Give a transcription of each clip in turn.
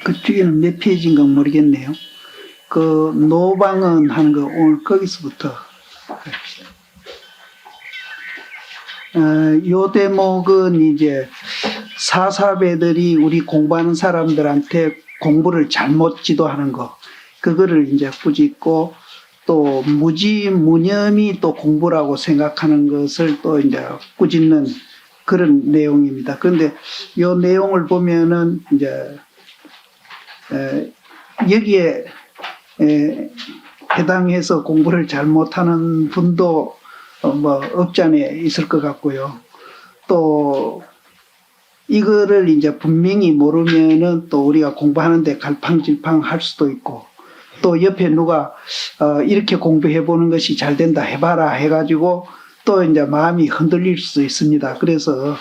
그쪽에는 몇 페이지인가 모르겠네요. 그 노방은 하는 거 오늘 거기서부터 합시다. 요 대목은 이제 사사배들이 우리 공부하는 사람들한테 공부를 잘못 지도하는 거, 그거를 이제 꾸짖고, 또 무지무념이 또 공부라고 생각하는 것을 또 이제 꾸짖는 그런 내용입니다. 그런데 이 내용을 보면은 이제 여기에 해당해서 공부를 잘못하는 분도 뭐 없지 않아 있을 것 같고요. 또 이거를 이제 분명히 모르면은 또 우리가 공부하는데 갈팡질팡 할 수도 있고, 또 옆에 누가 이렇게 공부해 보는 것이 잘 된다 해봐라 해가지고 또 이제 마음이 흔들릴 수 있습니다. 그래서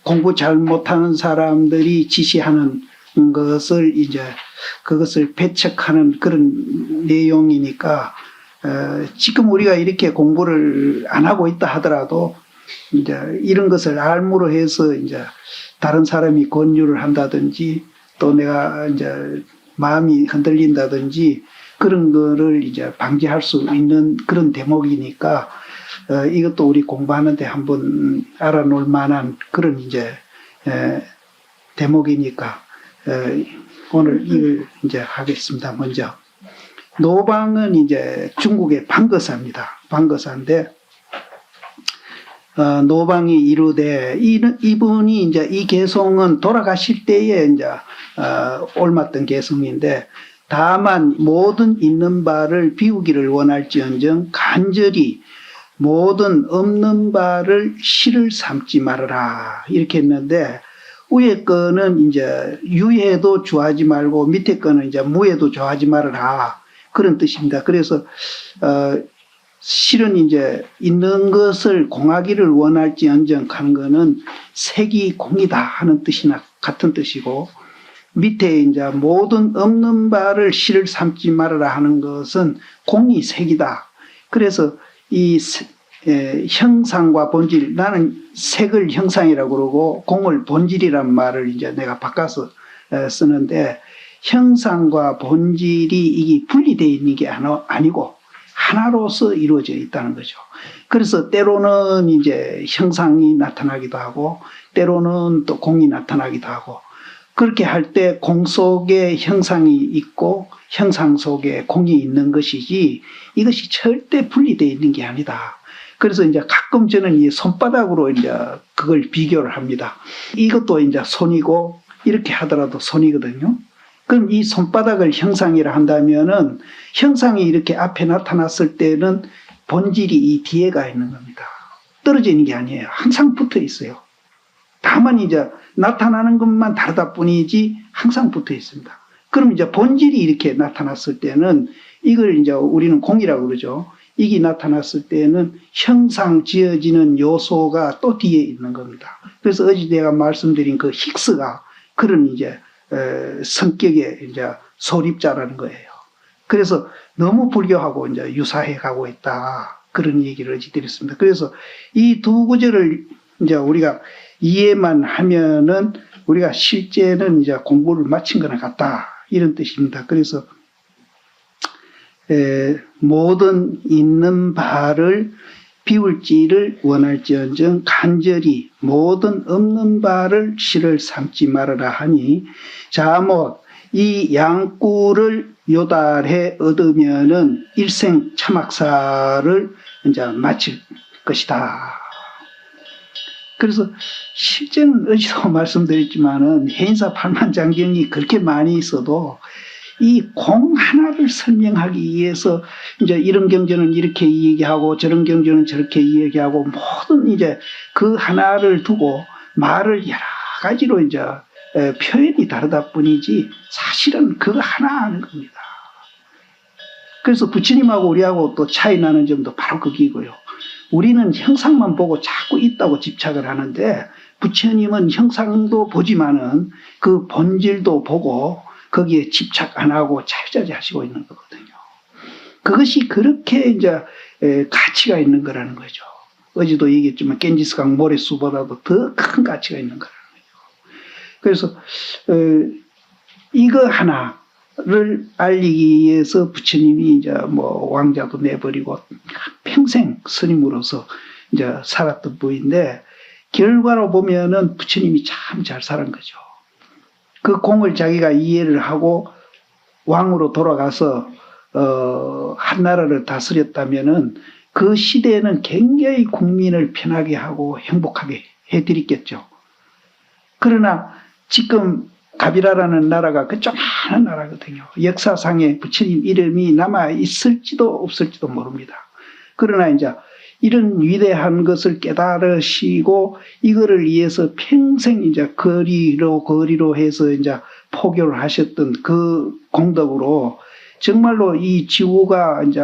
공부 잘 못하는 사람들이 지시하는 것을 이제 그것을 배척하는 그런 내용이니까, 지금 우리가 이렇게 공부를 안 하고 있다 하더라도 이제 이런 것을 알므로 해서 이제 다른 사람이 권유를 한다든지, 또 내가 이제 마음이 흔들린다든지 그런 거를 이제 방지할 수 있는 그런 대목이니까, 이것도 우리 공부하는데 한번 알아놓을 만한 그런 이제 대목이니까 오늘 이걸 이제 하겠습니다. 먼저 노방은 이제 중국의 방거사입니다. 방거사인데, 노방이 이르되, 이분이 이제 이 개성은 돌아가실 때에 이제 옮았던 개성인데, 다만 모든 있는 바를 비우기를 원할지언정 간절히 모든 없는 바를 실을 삼지 말아라 이렇게 했는데, 위에 거는 이제 유에도 좋아하지 말고 밑에 거는 이제 무에도 좋아하지 말아라 그런 뜻입니다. 그래서 실은 이제 있는 것을 공하기를 원할지언정 하는 거는 색이 공이다 하는 뜻이나 같은 뜻이고, 밑에 이제 모든 없는 바를 실을 삼지 말아라 하는 것은 공이 색이다. 그래서 이 형상과 본질, 나는 색을 형상이라고 그러고 공을 본질이란 말을 이제 내가 바꿔서 쓰는데, 형상과 본질이 이게 분리되어 있는 게 아니고 하나로서 이루어져 있다는 거죠. 그래서 때로는 이제 형상이 나타나기도 하고, 때로는 또 공이 나타나기도 하고, 그렇게 할 때 공 속에 형상이 있고 형상 속에 공이 있는 것이지, 이것이 절대 분리되어 있는 게 아니다. 그래서 이제 가끔 저는 이 손바닥으로 이제 그걸 비교를 합니다. 이것도 이제 손이고 이렇게 하더라도 손이거든요. 그럼 이 손바닥을 형상이라 한다면은, 형상이 이렇게 앞에 나타났을 때는 본질이 이 뒤에 가 있는 겁니다. 떨어지는 게 아니에요. 항상 붙어 있어요. 다만 이제 나타나는 것만 다르다 뿐이지 항상 붙어 있습니다. 그럼 이제 본질이 이렇게 나타났을 때는, 이걸 이제 우리는 공이라고 그러죠. 이게 나타났을 때는 형상 지어지는 요소가 또 뒤에 있는 겁니다. 그래서 어제 내가 말씀드린 그 힉스가 그런 이제 성격의 이제 소립자라는 거예요. 그래서 너무 불교하고 이제 유사해 가고 있다, 그런 얘기를 어제 드렸습니다. 그래서 이 두 구절을 이제 우리가 이해만 하면은 우리가 실제는 이제 공부를 마친 거나 같다, 이런 뜻입니다. 그래서 모든 있는 바를 비울지를 원할지언정 간절히 모든 없는 바를 실을 삼지 말아라 하니, 자못 이 양구를 요달해 얻으면은 일생 참학사를 이제 마칠 것이다. 그래서 실제는 어제도 말씀드렸지만은 해인사 팔만장경이 그렇게 많이 있어도 이 공 하나를 설명하기 위해서 이제 이런 경전은 이렇게 얘기하고 저런 경전은 저렇게 얘기하고, 모든 이제 그 하나를 두고 말을 여러 가지로 이제 표현이 다르다 뿐이지 사실은 그거 하나 하는 겁니다. 그래서 부처님하고 우리하고 또 차이 나는 점도 바로 거기고요. 우리는 형상만 보고 자꾸 있다고 집착을 하는데, 부처님은 형상도 보지만은 그 본질도 보고 거기에 집착 안 하고 자유자재하시고 있는 거거든요. 그것이 그렇게 이제 가치가 있는 거라는 거죠. 어제도 얘기했지만 겐지스강 모래수보다도 더 큰 가치가 있는 거라는 거죠. 그래서 이거 하나를 알리기 위해서 부처님이 이제 뭐 왕자도 내버리고 평생 스님으로서 이제 살았던 분인데, 결과로 보면은 부처님이 참 잘 살은 거죠. 그 공을 자기가 이해를 하고 왕으로 돌아가서 한나라를 다스렸다면은 그 시대에는 굉장히 국민을 편하게 하고 행복하게 해드렸겠죠. 그러나 지금 가비라라는 나라가 그 조그마한 나라거든요. 역사상에 부처님 이름이 남아 있을지도 없을지도 모릅니다. 그러나 이제 이런 위대한 것을 깨달으시고 이거를 위해서 평생 이제 거리로 해서 이제 포교를 하셨던 그 공덕으로 정말로 이 지구가 이제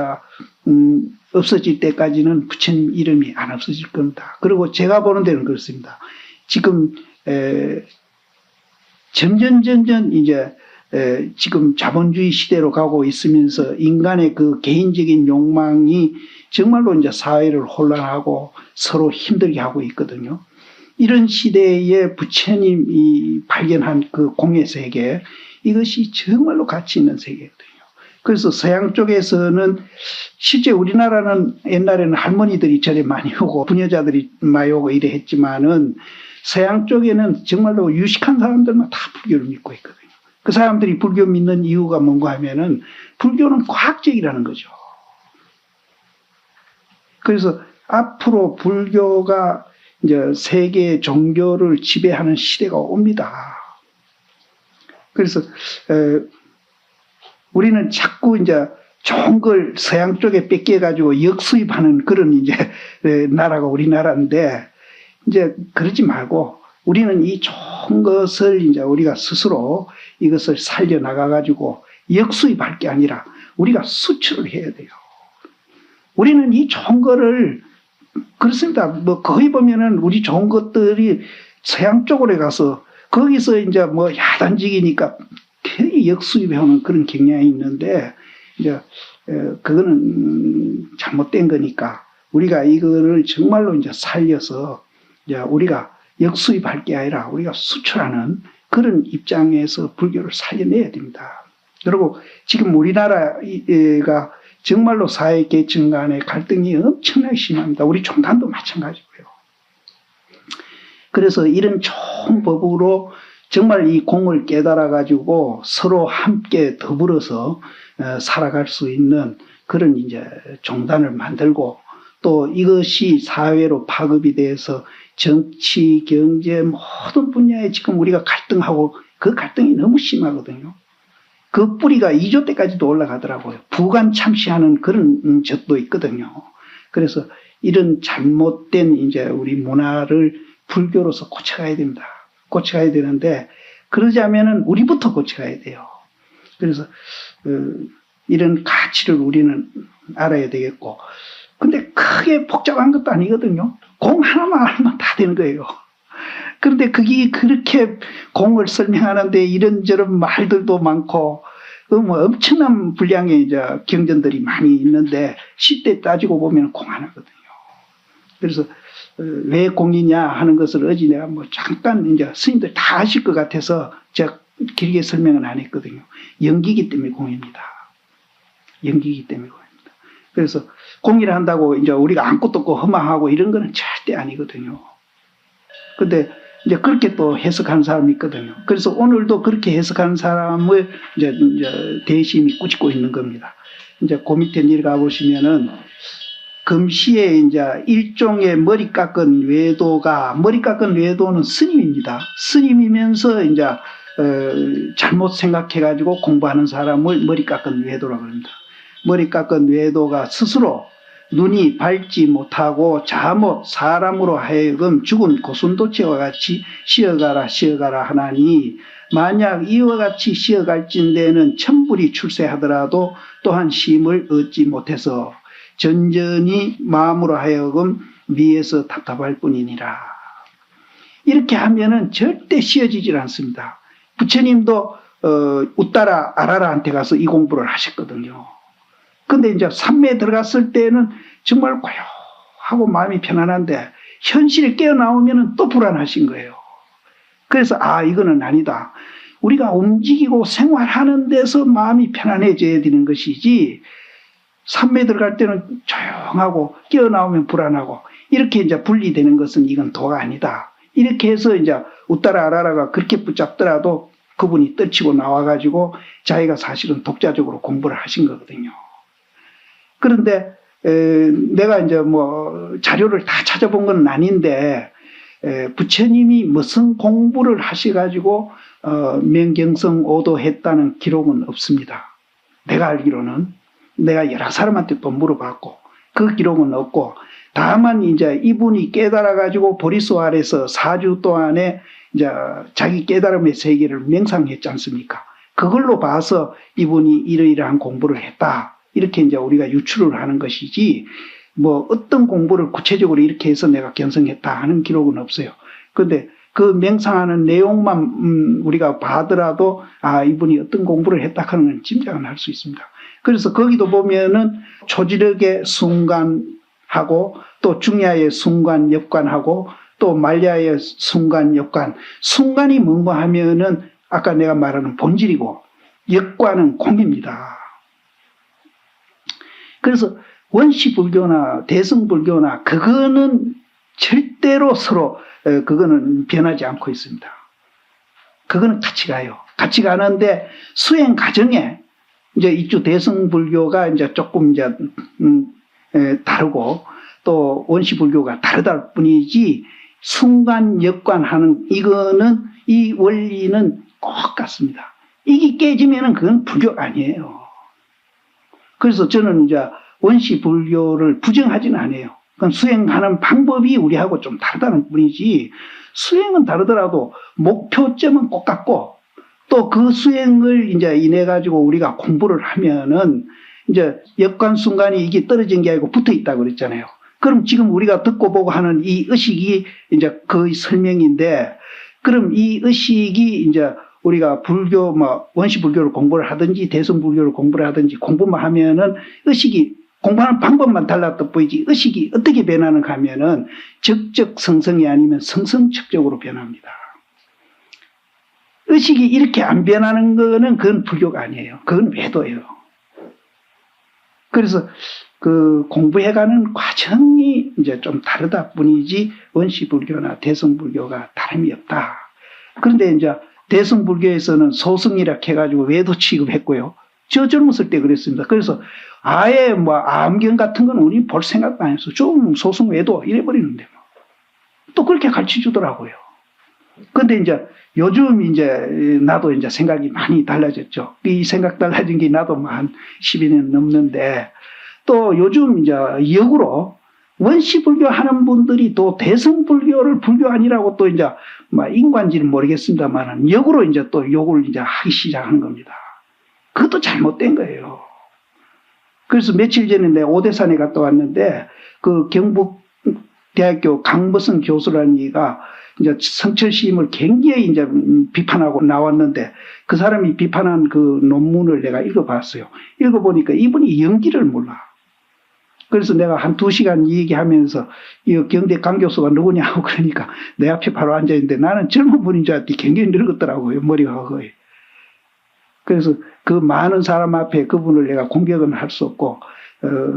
없어질 때까지는 부처님 이름이 안 없어질 겁니다. 그리고 제가 보는 데는 그렇습니다. 지금 점점 이제 지금 자본주의 시대로 가고 있으면서 인간의 그 개인적인 욕망이 정말로 이제 사회를 혼란하고 서로 힘들게 하고 있거든요. 이런 시대에 부처님이 발견한 그 공의 세계, 이것이 정말로 가치 있는 세계거든요. 그래서 서양 쪽에서는 실제 우리나라는 옛날에는 할머니들이 절에 많이 오고 부녀자들이 많이 오고 이래 했지만은 서양 쪽에는 정말로 유식한 사람들만 다 불교를 믿고 있거든요. 그 사람들이 불교 믿는 이유가 뭔가 하면은 불교는 과학적이라는 거죠. 그래서 앞으로 불교가 이제 세계 종교를 지배하는 시대가 옵니다. 그래서 우리는 자꾸 이제 좋은 걸 서양 쪽에 뺏겨가지고 역수입하는 그런 이제 나라가 우리나라인데, 이제 그러지 말고 우리는 이 좋은 것을 이제 우리가 스스로 이것을 살려나가가지고 역수입할 게 아니라 우리가 수출을 해야 돼요. 우리는 이 좋은 거를, 그렇습니다. 뭐 거기 보면은 우리 좋은 것들이 서양 쪽으로 가서 거기서 이제 뭐 야단지기니까 괜히 역수입해오는 그런 경향이 있는데, 이제 그거는 잘못된 거니까 우리가 이거를 정말로 이제 살려서 이제 우리가 역수입할 게 아니라 우리가 수출하는 그런 입장에서 불교를 살려내야 됩니다. 그리고 지금 우리나라가 정말로 사회 계층 간의 갈등이 엄청나게 심합니다. 우리 총단도 마찬가지고요. 그래서 이런 좋은 법으로 정말 이 공을 깨달아가지고 서로 함께 더불어서 살아갈 수 있는 그런 이제 종단을 만들고, 또 이것이 사회로 파급이 돼서 정치, 경제 모든 분야에 지금 우리가 갈등하고 그 갈등이 너무 심하거든요. 그 뿌리가 2조 때까지도 올라가더라고요. 부관 참시하는 그런 적도 있거든요. 그래서 이런 잘못된 이제 우리 문화를 불교로서 고쳐가야 됩니다. 고쳐가야 되는데, 그러자면은 우리부터 고쳐가야 돼요. 그래서 이런 가치를 우리는 알아야 되겠고, 근데 크게 복잡한 것도 아니거든요. 공 하나만 알면 다 되는 거예요. 그런데 그게 그렇게 공을 설명하는데 이런저런 말들도 많고, 뭐 엄청난 분량의 이제 경전들이 많이 있는데, 실제 따지고 보면 공 하나거든요. 그래서 왜 공이냐 하는 것을 어제 내가 뭐 잠깐 이제 스님들 다 아실 것 같아서 제가 길게 설명은 안 했거든요. 연기이기 때문에 공입니다. 연기이기 때문에 공입니다. 그래서 공이라 한다고 이제 우리가 아무것도 없고 허망하고 이런 거는 절대 아니거든요. 근데 이제 그렇게 또 해석하는 사람이 있거든요. 그래서 오늘도 그렇게 해석하는 사람을 이제 대심이 꾸짖고 있는 겁니다. 이제 그 밑에 내려가 보시면은 금시에 이제 일종의 머리 깎은 외도가, 머리 깎은 외도는 스님입니다. 스님이면서 이제 잘못 생각해가지고 공부하는 사람을 머리 깎은 외도라고 합니다. 머리 깎은 외도가 스스로 눈이 밝지 못하고 자못 사람으로 하여금 죽은 고순도치와 같이 쉬어가라 하나니, 만약 이와 같이 쉬어갈진대는 천불이 출세하더라도 또한 쉼을 얻지 못해서 전전히 마음으로 하여금 미에서 답답할 뿐이니라. 이렇게 하면은 절대 쉬어지질 않습니다. 부처님도 우따라 아라라한테 가서 이 공부를 하셨거든요. 근데 이제 삼매에 들어갔을 때는 정말 고요하고 마음이 편안한데 현실에 깨어나오면은 또 불안하신 거예요. 그래서 이거는 아니다. 우리가 움직이고 생활하는 데서 마음이 편안해져야 되는 것이지 산매에 들어갈 때는 조용하고 깨어나오면 불안하고 이렇게 이제 분리되는 것은 이건 도가 아니다. 이렇게 해서 이제 우따라 아라라가 그렇게 붙잡더라도 그분이 떨치고 나와가지고 자기가 사실은 독자적으로 공부를 하신 거거든요. 그런데 내가 이제 뭐 자료를 다 찾아본 건 아닌데 부처님이 무슨 공부를 하셔가지고 명경성 오도했다는 기록은 없습니다. 내가 알기로는 내가 여러 사람한테 또 물어봤고 그 기록은 없고 다만 이제 이분이 깨달아가지고 보리수 아래서 4주 동안에 이제 자기 깨달음의 세계를 명상했지 않습니까? 그걸로 봐서 이분이 이러이러한 공부를 했다. 이렇게 이제 우리가 유추를 하는 것이지, 뭐 어떤 공부를 구체적으로 이렇게 해서 내가 견성했다 하는 기록은 없어요. 그런데 그 명상하는 내용만 우리가 봐더라도 이분이 어떤 공부를 했다 하는 건 짐작은 할 수 있습니다. 그래서 거기도 보면은 초지력의 순간하고 또 중야의 순간 역관하고 또 말야의 순간 역관, 순간이 뭔가 하면은 아까 내가 말하는 본질이고 역관은 공입니다. 그래서 원시불교나 대승불교나 그거는 절대로 서로 그거는 변하지 않고 있습니다. 그거는 같이 가요. 같이 가는데 수행 과정에 이제 이쪽 대승불교가 이제 조금 이제 다르고 또 원시불교가 다르다 뿐이지 순간 역관하는 이거는 이 원리는 꼭 같습니다. 이게 깨지면은 그건 불교 아니에요. 그래서 저는 이제 원시불교를 부정하지는 않아요. 그건 수행하는 방법이 우리하고 좀 다르다는 뿐이지 수행은 다르더라도 목표점은 똑같고 또 그 수행을 이제 인해 가지고 우리가 공부를 하면은 이제 역관 순간이 이게 떨어진 게 아니고 붙어 있다고 그랬잖아요. 그럼 지금 우리가 듣고 보고 하는 이 의식이 이제 그 설명인데, 그럼 이 의식이 이제 우리가 불교, 뭐, 원시불교를 공부를 하든지 대승불교를 공부를 하든지 공부만 하면은 의식이 공부하는 방법만 달랐다 보이지 의식이 어떻게 변하는가 하면은 적적성성이 아니면 성성측적으로 변합니다. 의식이 이렇게 안 변하는 거는 그건 불교가 아니에요. 그건 외도예요. 그래서 그 공부해가는 과정이 이제 좀 다르다 뿐이지 원시불교나 대승불교가 다름이 없다. 그런데 이제 대승불교에서는 소승이라 해가지고 외도 취급했고요. 저 젊었을 때 그랬습니다. 그래서 아예 뭐 암경 같은 건 우리 볼 생각도 안 했어. 좀 소승 외도 이래버리는데 뭐. 또 그렇게 가르쳐 주더라고요. 근데 이제 요즘 이제 나도 이제 생각이 많이 달라졌죠. 이 생각 달라진 게 나도 뭐 한 12년 넘는데 또 요즘 이제 역으로 원시불교 하는 분들이 또 대승불교를 불교 아니라고 또 이제 뭐 인관지는 모르겠습니다만은 역으로 이제 또 욕을 이제 하기 시작하는 겁니다. 그것도 잘못된 거예요. 그래서 며칠 전에 내가 오대산에 갔다 왔는데 그 경북대학교 강보성 교수라는 이가 이제 성철 시임을 굉장히 이제 비판하고 나왔는데 그 사람이 비판한 그 논문을 내가 읽어봤어요. 읽어보니까 이분이 연기를 몰라. 그래서 내가 한 2시간 얘기하면서 이 경대 강 교수가 누구냐고 그러니까 내 앞에 바로 앉아있는데 나는 젊은 분인 줄 알았더니 굉장히 늙었더라고요. 머리가 거의. 그래서 그 많은 사람 앞에 그분을 내가 공격은 할 수 없고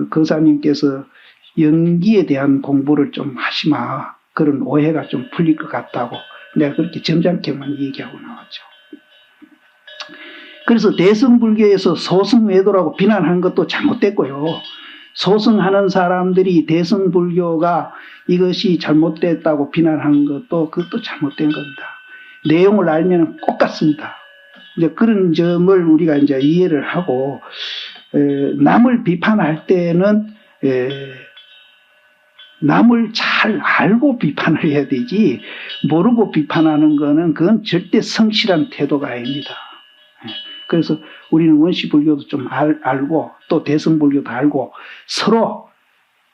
거사님께서 연기에 대한 공부를 좀 하시마. 그런 오해가 좀 풀릴 것 같다고 내가 그렇게 점잖게만 얘기하고 나왔죠. 그래서 대승불교에서 소승외도라고 비난하는 것도 잘못됐고요. 소승하는 사람들이 대승불교가 이것이 잘못됐다고 비난하는 것도 그것도 잘못된 겁니다. 내용을 알면 꼭 같습니다. 이제 그런 점을 우리가 이제 이해를 하고 남을 비판할 때는 남을 잘 알고 비판을 해야 되지 모르고 비판하는 거는 그건 절대 성실한 태도가 아닙니다. 그래서 우리는 원시불교도 좀 알고 또 대승불교도 알고 서로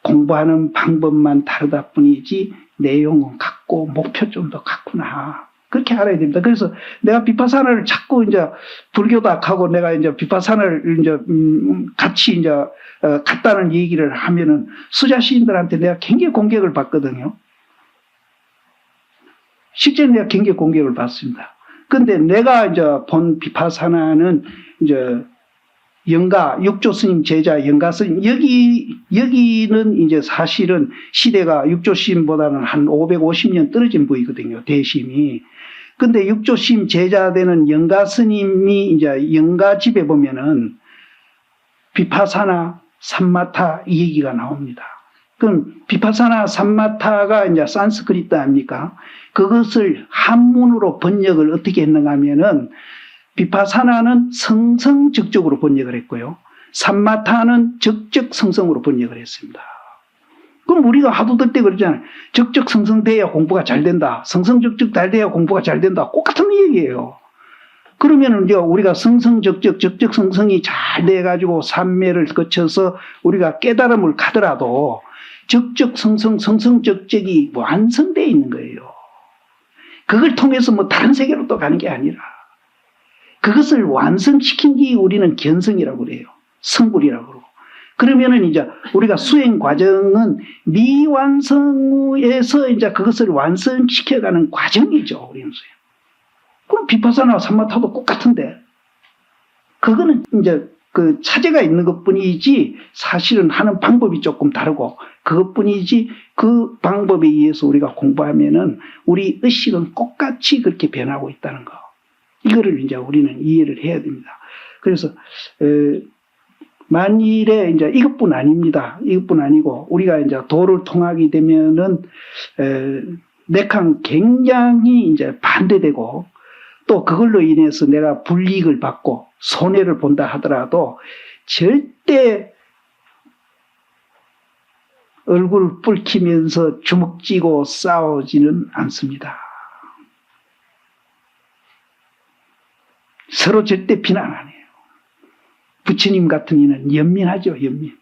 공부하는 방법만 다르다 뿐이지 내용은 같고 목표점도 같구나. 그렇게 알아야 됩니다. 그래서 내가 비파사나를 자꾸 이제 불교도 하고 내가 이제 비파사나를 이제 같이 이제 같다는 얘기를 하면은 수자 시인들한테 내가 굉장히 공격을 받거든요. 실제 내가 경계 공격을 받습니다. 근데 내가 이제 본 비파사나는 이제 영가, 육조 스님 제자 영가 스님, 여기는 이제 사실은 시대가 육조 스님보다는 한 550년 떨어진 부위거든요, 대심이. 근데 육조 스님 제자 되는 영가 스님이 이제 영가 집에 보면은 비파사나, 삼마타 이 얘기가 나옵니다. 그럼 비파사나, 삼마타가 이제 산스크리트 아닙니까? 그것을 한문으로 번역을 어떻게 했는가 하면은 비파사나는 성성적적으로 번역을 했고요. 삼마타는 적적성성으로 번역을 했습니다. 그럼 우리가 하도 들 때 그러잖아요. 적적성성돼야 공부가 잘 된다. 성성적적 잘 돼야 공부가 잘 된다. 똑같은 얘기예요. 그러면은 이제 우리가 성성적적, 적적성성이 잘 돼가지고 삼매를 거쳐서 우리가 깨달음을 가더라도 적적성성, 성성적적이 완성되어 있는 거예요. 그걸 통해서 뭐 다른 세계로 또 가는 게 아니라 그것을 완성시킨 게 우리는 견성이라고 그래요. 성불이라고 그러고. 그러면은 이제 우리가 수행 과정은 미완성에서 이제 그것을 완성시켜가는 과정이죠. 우리는 수행. 그럼 비파사나 삼마타도 똑같은데. 그거는 이제 그 차제가 있는 것 뿐이지 사실은 하는 방법이 조금 다르고 그것 뿐이지 그 방법에 의해서 우리가 공부하면은 우리 의식은 똑같이 그렇게 변하고 있다는 거. 이거를 이제 우리는 이해를 해야 됩니다. 그래서, 만일에 이제 이것뿐 아닙니다. 이것뿐 아니고, 우리가 이제 도를 통하게 되면은, 내강 굉장히 이제 반대되고, 또 그걸로 인해서 내가 불이익을 받고, 손해를 본다 하더라도, 절대 얼굴 붉히면서 주먹 쥐고 싸우지는 않습니다. 서로 절대 비난 안 해요. 부처님 같은 이는 연민하죠, 연민.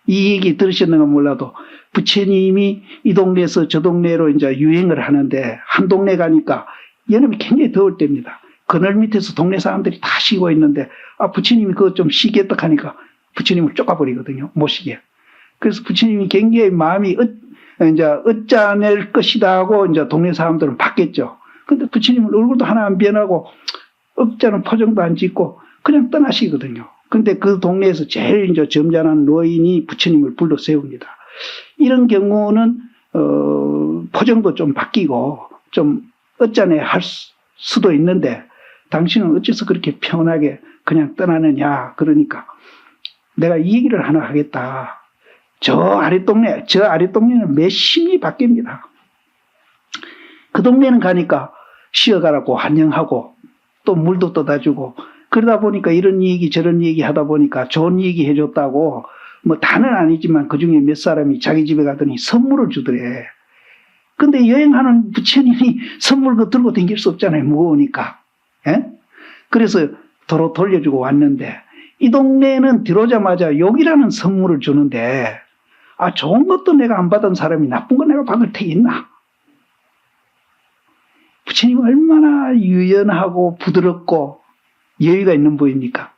이 얘기 들으셨는가 몰라도 부처님이 이 동네에서 저 동네로 이제 유행을 하는데 한 동네 가니까 여름이 굉장히 더울 때입니다. 그늘 밑에서 동네 사람들이 다 쉬고 있는데 부처님이 그거 좀 쉬겠다 하니까 부처님을 쫓아버리거든요, 못 쉬게. 그래서 부처님이 굉장히 마음이 이제 어짜낼 것이다 하고 이제 동네 사람들은 봤겠죠. 근데 부처님은 얼굴도 하나 안 변하고 억자는 포정도 안 짓고 그냥 떠나시거든요. 근데 그 동네에서 제일 이제 점잖은 노인이 부처님을 불러 세웁니다. 이런 경우는 포정도 좀 바뀌고 좀 어쩌네 할 수도 있는데 당신은 어째서 그렇게 편하게 그냥 떠나느냐. 그러니까 내가 이 얘기를 하나 하겠다. 저 아랫동네는 몇심이 바뀝니다. 그 동네는 가니까 쉬어가라고 환영하고 또 물도 떠다주고 그러다 보니까 이런 얘기 저런 얘기 하다 보니까 좋은 얘기 해줬다고 뭐 다는 아니지만 그중에 몇 사람이 자기 집에 가더니 선물을 주더래. 근데 여행하는 부처님이 선물 그 들고 다닐 수 없잖아요. 무거우니까. 예? 그래서 도로 돌려주고 왔는데 이 동네에는 들어오자마자 욕이라는 선물을 주는데 좋은 것도 내가 안 받은 사람이 나쁜 거 내가 받을 테 있나? 부처님은 얼마나 유연하고 부드럽고 여유가 있는 분입니까?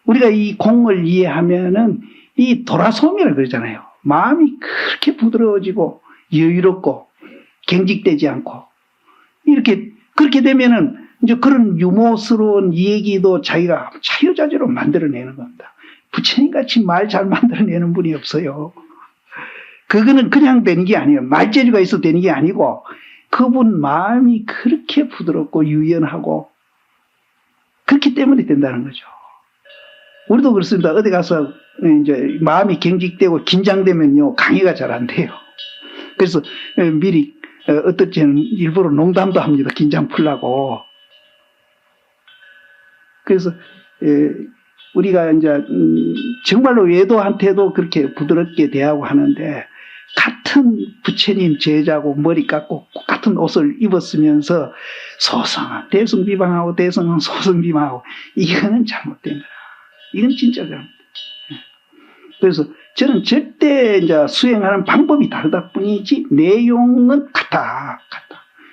우리가 이 공을 이해하면은 이 도라솜이라고 그러잖아요. 마음이 그렇게 부드러워지고 여유롭고 경직되지 않고 이렇게 그렇게 되면은 이제 그런 유머스러운 얘기도 자기가 자유자재로 만들어내는 겁니다. 부처님 같이 말 잘 만들어내는 분이 없어요. 그거는 그냥 되는 게 아니에요. 말재주가 있어도 되는 게 아니고 그분 마음이 그렇게 부드럽고 유연하고 그렇기 때문에 된다는 거죠. 우리도 그렇습니다. 어디 가서 이제 마음이 경직되고 긴장되면요 강의가 잘 안 돼요. 그래서 미리 어떨 때는 일부러 농담도 합니다. 긴장 풀라고. 그래서 우리가 이제 정말로 외도한테도 그렇게 부드럽게 대하고 하는데 같은 부처님 제자고 머리 깎고 똑같은 옷을 입었으면서 소성한 대승비방하고 대성한 소승비방하고 이거는 잘못된 거라. 이건 진짜 잘못된. 그래서 저는 절대 이제 수행하는 방법이 다르다 뿐이지 내용은 같다.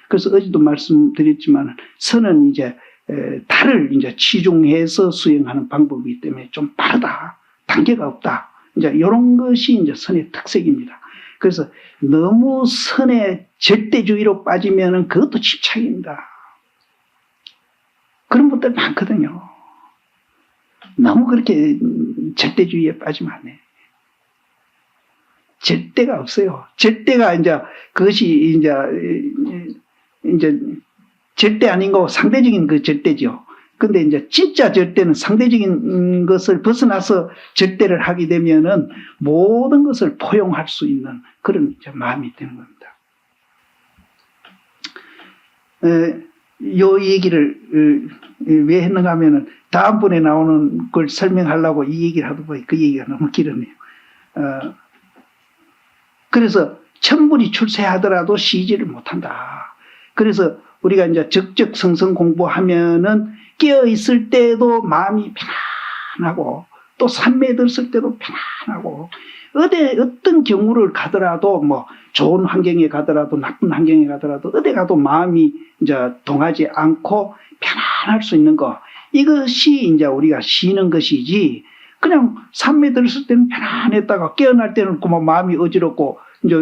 그래서 어제도 말씀드렸지만 선은 이제 달을 이제 치중해서 수행하는 방법이기 때문에 좀 빠르다. 단계가 없다. 이제 이런 것이 이제 선의 특색입니다. 그래서 너무 선의 절대주의로 빠지면은 그것도 집착입니다. 그런 분들 많거든요. 너무 그렇게 절대주의에 빠지면 안 돼. 절대가 없어요. 절대가 이제 그것이 이제 절대 아닌 거 상대적인 그 절대죠. 근데 이제 진짜 절대는 상대적인 것을 벗어나서 절대를 하게 되면은 모든 것을 포용할 수 있는 그런 마음이 되는 겁니다. 요 얘기를 왜 했는가 하면은 다음번에 나오는 걸 설명하려고 이 얘기를 하다 보니 그 얘기가 너무 길었네요. 그래서 천불이 출세하더라도 쉬지를 못한다. 그래서 우리가 이제 적적성성 공부하면은 깨어있을 때도 마음이 편안하고 또 산매에 들었을 때도 편안하고 어떤 경우를 가더라도 뭐 좋은 환경에 가더라도 나쁜 환경에 가더라도 어디 가도 마음이 이제 동하지 않고 편안할 수 있는 거 이것이 이제 우리가 쉬는 것이지 그냥 산매에 들었을 때는 편안했다가 깨어날 때는 그만 마음이 어지럽고 이제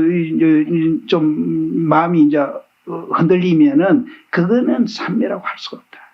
좀 마음이 이제 흔들리면은 그거는 산매라고 할 수가 없다.